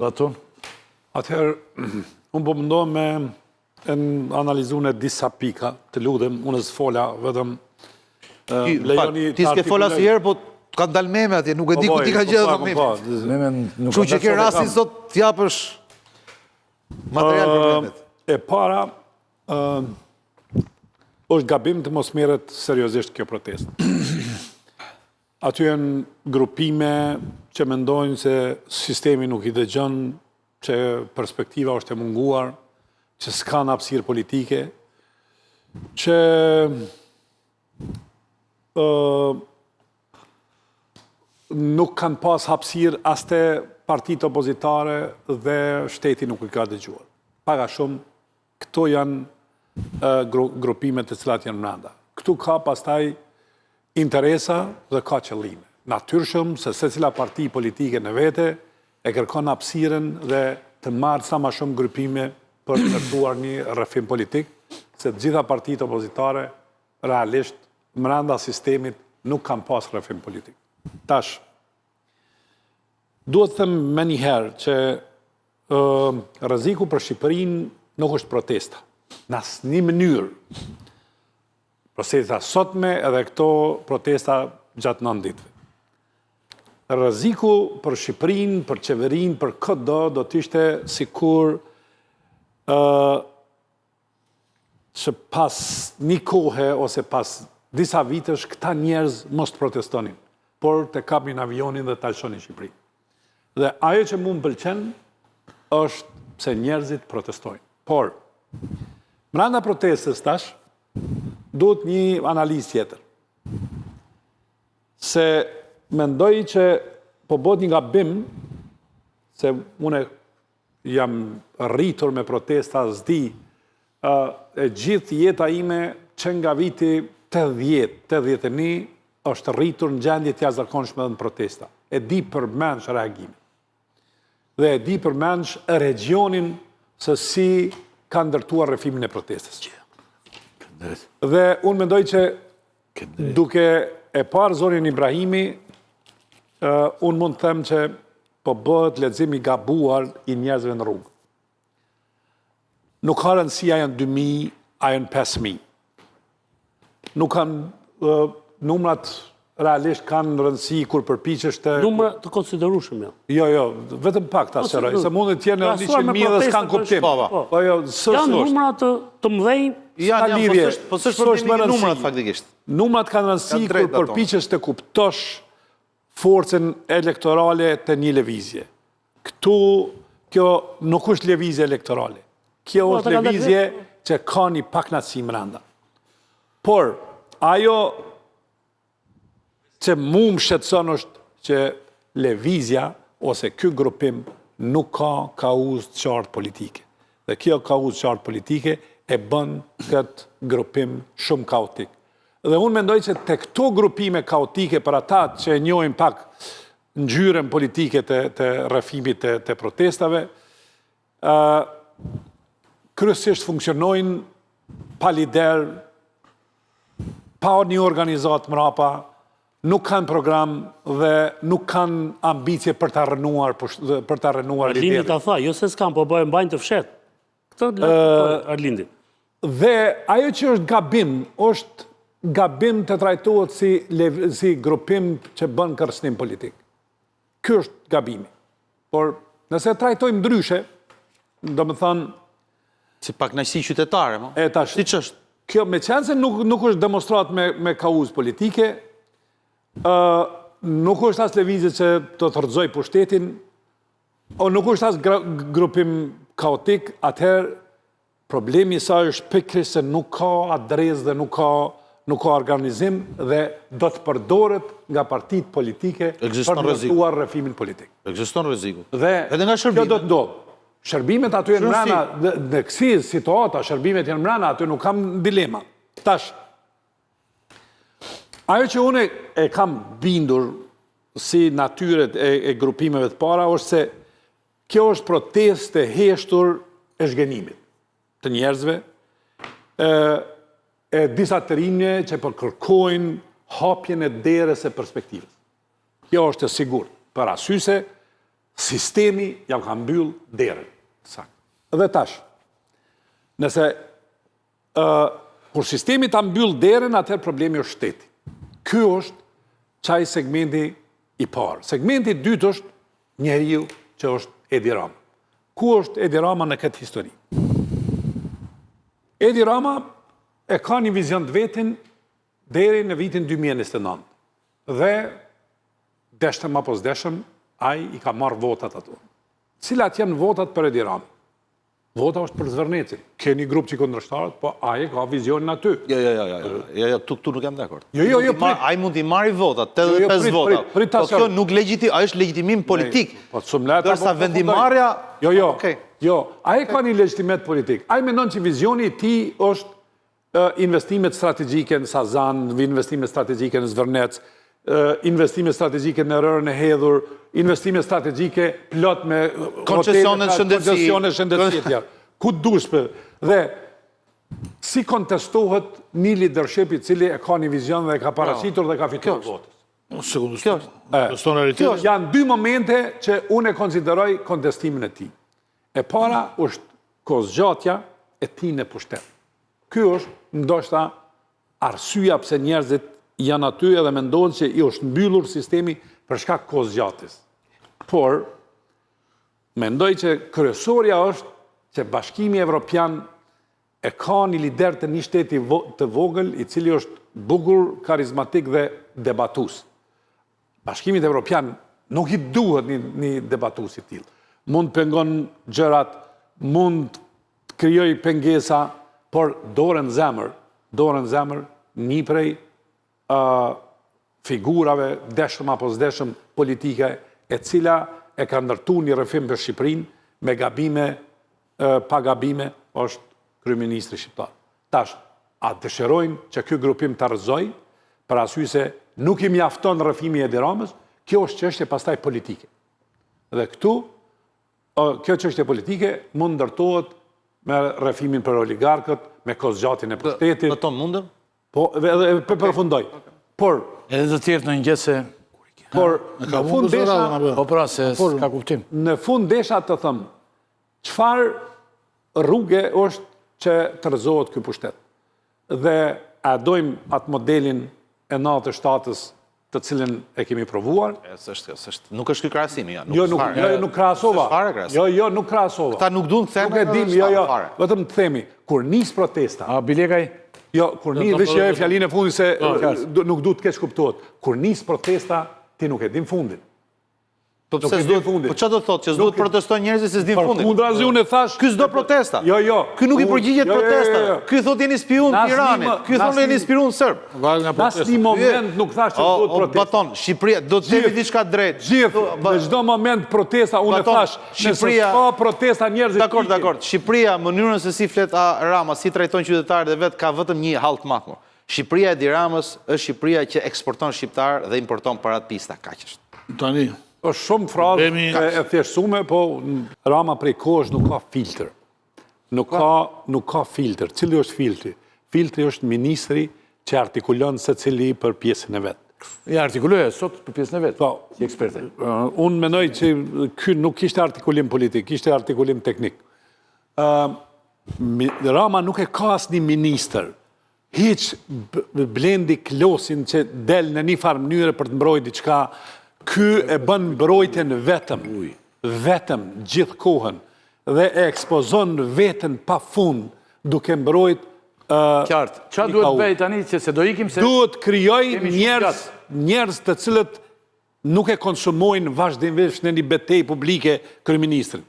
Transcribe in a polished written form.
Platon? Atëherë, unë po mundohem me analizun e disa pika, të lutem, unë s'fola vetëm Ti s'ke fola si herë, po ka dalë meme atje, nuk e di ku ti ka gjë dhe meme. Kështu që ke rastin sot t'japësh material problemet. E para, është gabim të mos merret seriozisht kjo protestë. Aty janë grupime që mendojnë se sistemi nuk i dëgjon, që perspektiva është e munguar, që s'kan hapësirë politike, që nuk kanë pas hapësirë as te partitë opozitare dhe shteti nuk i ka dëgjuar. Paga shumë, këto janë grupimet të cilat janë mranda. Këtu ka pastaj interesa dhe ka qëllime. Natyrshëm se secila parti politike në vete e kërkon hapësirën dhe të marrë sa ma shumë grupime për të ndërtuar një rrëfim politik, se të gjitha partitë opozitare realisht mranda sistemit nuk kanë pas rrëfim politik. Tash, duhet të them me njëherë që rreziku për Shqipërinë nuk është protesta. Në asnjë mënyrë. Protesta sotme edhe këto protesta gjatë 9 ditëve. Rreziku për Shqipërinë, për qeverinë, për çdo do të ishte sikur që pas një kohe ose pas disa vitesh këta njerëz mos të protestonin, por të kapin avionin dhe të alëshonin Shqipërinë. Dhe ajo që mu më pëlqen është se njerëzit protestojnë. Por, mranda protestës tash, duhet një analizë tjetër. Se mendoj që po bot një gabim, se une jam rritur me protesta zdi, e gjithë jeta ime që nga viti 80-81 është rritur në gjendje të jashtëzakonshme dhe në protesta. E di përmendsh reagimin. Dhe e di përmendsh regionin se si ka ndërtuar rrëfimin e protestës. Dhe unë mendoj që duke e parë zonin Ibrahimi, unë mund të them që po bëhet lexim i gabuar i njerëzve në rrugë. Nuk ka rëndësi a janë 2.000, a janë 5.000. Nuk kanë numrat realisht kanë rëndësi kur përpiqesh të... Numra të konsiderueshëm, jo. Jo, vetëm pak ta sëroj, se mund të jenë 100.000 dhe s'kanë kuptim. Janë numra të mëdhenj. Po s'është problemi numrat faktikisht. Numrat kanë rëndësi kur përpiqesh të kuptosh forcën elektorale të një lëvizje. Kjo nuk është lëvizje elektorale. Kjo është lëvizje që ka një pakënaqësi brenda. Por, ajo që mu më shqetëson është që lëvizja ose ky grupim nuk ka kauzë të qartë politike. Dhe kjo kauzë të qartë politike e bën këtë grupim shumë kaotik. Dhe unë mendoj që të këto grupime kaotike për ata që njohin pak ngjyrën politike të rrëfimit të protestave, kryesisht funksionojnë pa lider, pa një organizat mrapa, nuk kanë program dhe nuk kanë ambicie për të rënuar liderin. Arlindi ta tha, jo se s'kan, po bëjmë bajnë të fshet. Këtë Arlindi. Dhe ajo që është gabim, është gabim të trajtohet si grupim që bën kërcënim politik. Ky është gabimi. Por nëse trajtojmë ndryshe, do më thënë... Si pakënaqësi qytetare, mo? E tash, si që është? Kjo me qenë se nuk është demonstrat me kauzë politike, nuk është as lëvizje që të rrëzoj pushtetin, o nuk është as grupim kaotik, atëherë problemi sa është pikërisht se nuk ka adresë dhe nuk ka organizim dhe do të përdoret nga partitë politike për ndërtuar rrëfimin politik. Ekziston rreziku. Dhe edhe nga kjo do të ndodhë. Shërbimet aty janë mbrana, në kësi situata, shërbimet janë mbrana, aty nuk kam dilema. Tash, ajo që unë e kam bindur si natyret e grupimeve të para, është se kjo është protestë e heshtur e zhgënimit të njerëzve, e disa të rinje që përkërkojnë hapjen e derës e perspektivës. Kjo është e sigurt, për asyse sistemi jam ka mbyll derën. Dhe tash, nëse kur sistemi ta mbyll derën, atëherë problemi është shteti. Ky është çaj segmenti i parë. Segmenti i dytë është njeriu që është Edi Rama. Ku është Edi Rama në këtë histori? Edi Rama e ka një vizion të vetin deri në vitin 2029. Dhe deshtëm apo s'deshtëm, ai i ka marrë votat ato. Cilat janë votat për Edi Rama? Vota është për Zvërnecin. Ke një grup që i kundërshtarët, po ai ka vizionin aty. Jo, tu nuk jam dakord. Jo, ai mund t'i marrë votat, 85 vota. Po kjo nuk është legjitimim politik. Dërsa vendimarrja... Jo, ai ka një legjitimet politik. Ai mendon që vizioni i tij është investimet strategjike në Sazan, investimet strategjike në Zvërnec, investimet strategjike në rërën e hedhur, investimet strategjike plot me koncesione shëndetësie. Ku dush për? Dhe si kontestohet një leadership i cili e ka një vizion dhe e ka parasitur dhe ka fituar votës? Janë dy momente që unë e konsideroj kontestimin e tij. E para është kozgjatja e tij në pushtet. Ky është ndoshta arsyeja pse njerëzit janë aty edhe mendojnë që i është mbyllur sistemi për shkak kozgjatjes. Por, mendoj që kryesorja është që Bashkimi Evropian e ka një lider të një shteti të vogël, i cili është bukur, karizmatik dhe debatus. Bashkimi Evropian nuk i duhet një debatus i tillë. Mund të pengon gjërat, mund të krijoj pengesa, por dorën zemër, një prej figurave, deshëm apo s'deshëm politike, e cila e ka ndërtu një rrëfim për Shqipërinë, me gabime, pa gabime, është kryeministri shqiptar. Tash, a dëshirojnë që ky grupim të rrëzoj, për arsye se nuk i mjafton rrëfimi i Edi Ramës, kjo është çështje pastaj politike. Dhe këtu, kjo çështje politike mund ndërtohet me rrëfimin për oligarkët, me kozgjatin e pushtetit. Në tonë mundëm? Po, edhe përfundoj. Por... Edhe të tjertë në njëse... Por, në fund desha... Po pra, se s'ka kuptim. Në fund desha të thëmë, qëfar rrugë është që të rëzohet ky pushtet? Dhe a dojmë atë modelin e 97-ës të cilin e kemi provuar? Nuk është ky krahasimi, ja. Jo, nuk krahasova. Jo, nuk krahasova. Këta nuk duan të themi. Nuk e dim, jo, vetëm të themi, kur nis protesta... A, Bilekaj? Jo, kur nis, veç e fjalinë e fundit se nuk du të keq kuptohet. Kur nis protesta, ti nuk e dim fundin. Po çfarë do të thotë, që s'duhet protestojnë njerëzit se s'dim fundin? Kundrazi unë thash, ky s'do protesta. Jo. Ky nuk i përgjigjet protestave. Ky thotë jeni spion të Iranit. Ky thonë jeni spion serb. Në një moment nuk thash që duhet protesta. Baton, Shqipëria do të themi diçka drejt. Gjithë, në çdo moment protesta unë thash, nëse ka protesta njerëzit. Dakor. Shqipëria, mënyrën se si flet Rama, si trajton qytetarët e vet, ka vetëm një halt makmur. Shqipëria e Edi Ramës është Shqipëria që eksporton shqiptar dhe importon parat pista, kaq është. Tani është shumë frazë e thjeshtume, po Rama prej kohësh nuk ka filtr. Nuk ka filtr. Cili është filtri? Filtri është ministri që artikulon secili për pjesën e vet. Ja artikuloj sot për pjesën e vet. Po, si eksperte. Unë mendoj që ky nuk kishte artikulim politik, kishte artikulim teknik. Rama nuk e ka asnjë ministër. Hiç blendi klosin që del në një farë mënyrë për të mbrojtur diçka. Ky e bën mbrojtjen vetëm gjithë kohën dhe e ekspozon veten pa fund duke mbrojt qartë. Çfarë duhet bëj tani që se do ikim se duhet krijoj njerëz të cilët nuk e konsumojnë vazhdimisht në një betejë publike kryeministrin.